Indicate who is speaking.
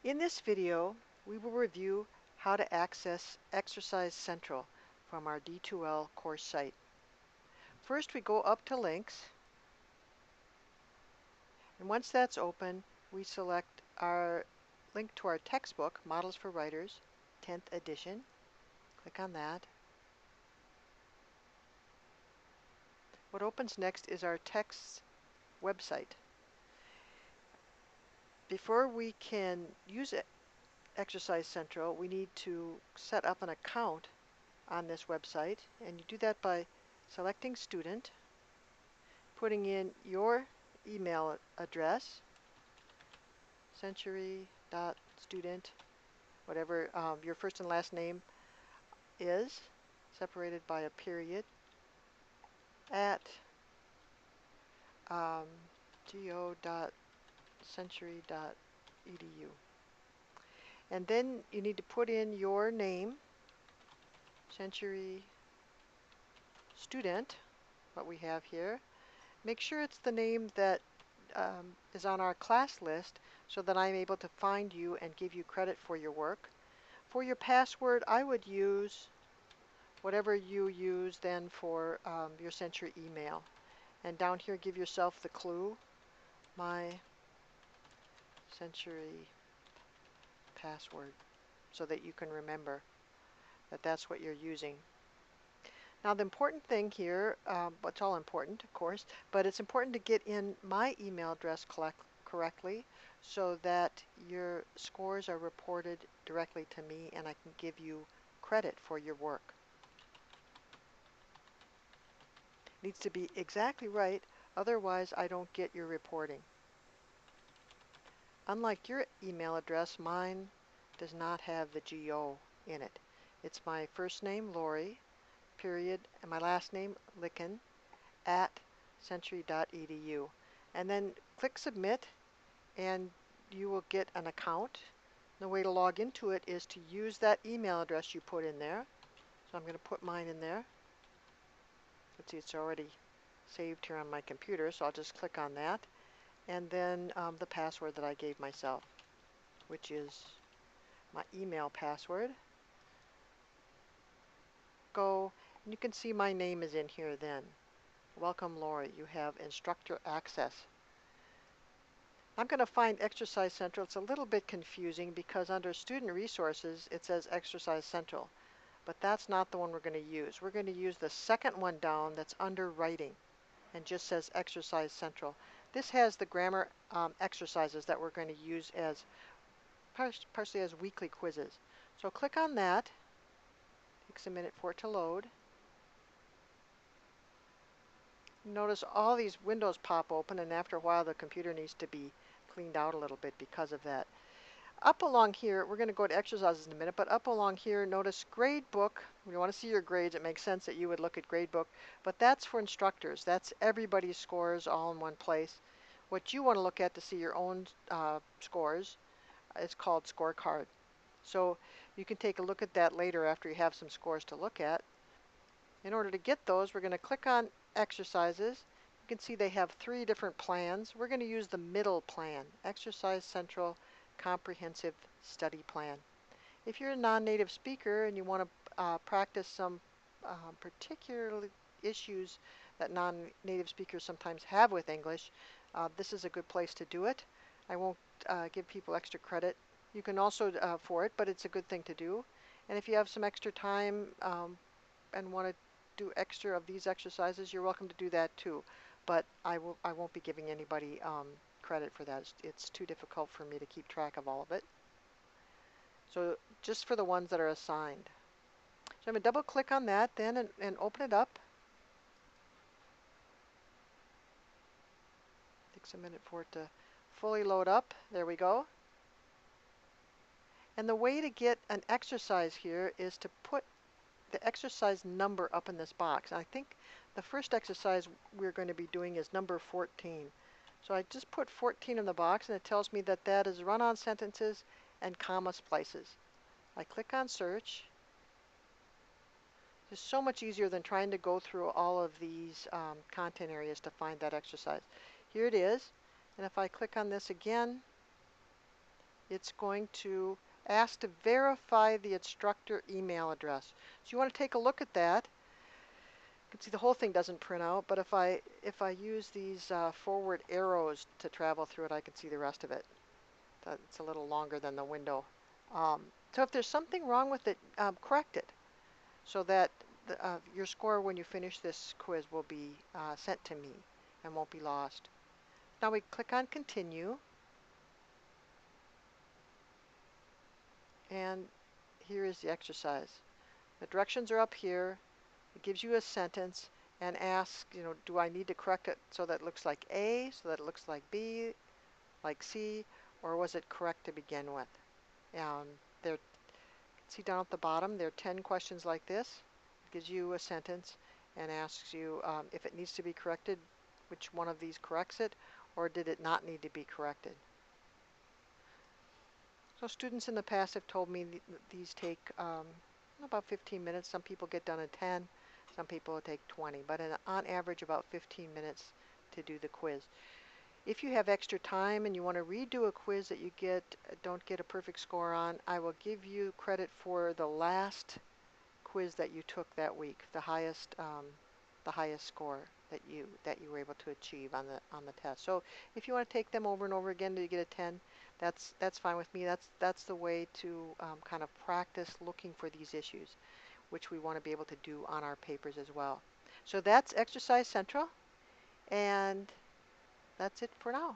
Speaker 1: In this video, we will review how to access Exercise Central from our D2L course site. First, we go up to Links, and once that's open, we select our link to our textbook, Models for Writers, 10th edition. Click on that. What opens next is our text website. Before we can use Exercise Central, we need to set up an account on this website, and you do that by selecting Student, putting in your email address, century.student, whatever your first and last name is, separated by a period, at go.century.edu. And then you need to put in your name, Century Student, what we have here. Make sure it's the name that is on our class list so that I'm able to find you and give you credit for your work. For your password, I would use whatever you use then for your Century email. And down here, give yourself the clue, my Century password, so that you can remember that that's what you're using. Now the important thing here, it's all important of course, but it's important to get in my email address correctly so that your scores are reported directly to me and I can give you credit for your work. It needs to be exactly right, otherwise I don't get your reporting. Unlike your email address, mine does not have the GO in it. It's my first name, Lori, period, and my last name, Licken, at century.edu. And then click Submit, and you will get an account. The way to log into it is to use that email address you put in there. So I'm going to put mine in there. Let's see, it's already saved here on my computer, so I'll just click on that. And then the password that I gave myself, which is my email password. Go, and you can see my name is in here then. Welcome, Lori. You have instructor access. I'm going to find Exercise Central. It's a little bit confusing because under Student Resources it says Exercise Central, but that's not the one we're going to use. We're going to use the second one down that's under Writing and just says Exercise Central. This has the grammar exercises that we're going to use as partially as weekly quizzes. So click on that. Takes a minute for it to load. Notice all these windows pop open, and after a while the computer needs to be cleaned out a little bit because of that. Up along here, we're going to go to exercises in a minute, but up along here, notice Gradebook. We want to see your grades. It makes sense that you would look at Gradebook, but that's for instructors. That's everybody's scores all in one place. What you want to look at to see your own scores is called Scorecard. So you can take a look at that later after you have some scores to look at. In order to get those, we're going to click on Exercises. You can see they have 3 different plans. We're going to use the middle plan, Exercise Central Comprehensive Study Plan. If you're a non-native speaker and you want to practice some particular issues that non-native speakers sometimes have with English, this is a good place to do it. I won't give people extra credit. You can also for it, but it's a good thing to do. And if you have some extra time and want to do extra of these exercises, you're welcome to do that too. But I won't be giving anybody credit for that. It's too difficult for me to keep track of all of it. So just for the ones that are assigned. So I'm going to double click on that then and open it up. Takes a minute for it to fully load up. There we go. And the way to get an exercise here is to put the exercise number up in this box. I think the first exercise we're going to be doing is number 14. So I just put 14 in the box and it tells me that that is run-on sentences and comma splices. I click on search. It's so much easier than trying to go through all of these content areas to find that exercise. Here it is, and if I click on this again, it's going to ask to verify the instructor email address. So you want to take a look at that. You can see the whole thing doesn't print out, but if I use these forward arrows to travel through it, I can see the rest of it. It's a little longer than the window. So if there's something wrong with it, correct it so that your score when you finish this quiz will be sent to me and won't be lost. Now we click on continue, and here is the exercise. The directions are up here. It gives you a sentence and asks, do I need to correct it so that it looks like A, so that it looks like B, like C, or was it correct to begin with? There, see down at the bottom, there are 10 questions like this. It gives you a sentence and asks you if it needs to be corrected, which one of these corrects it, or did it not need to be corrected. So students in the past have told me these take about 15 minutes. Some people get done in 10, some people take 20, but on average about 15 minutes to do the quiz. If you have extra time and you want to redo a quiz that you don't get a perfect score on, I will give you credit for the last quiz that you took that week, the highest score that you were able to achieve on the test. So if you want to take them over and over again to get a 10, that's fine with me. That's the way to kind of practice looking for these issues, which we want to be able to do on our papers as well. So that's Exercise Central, and that's it for now.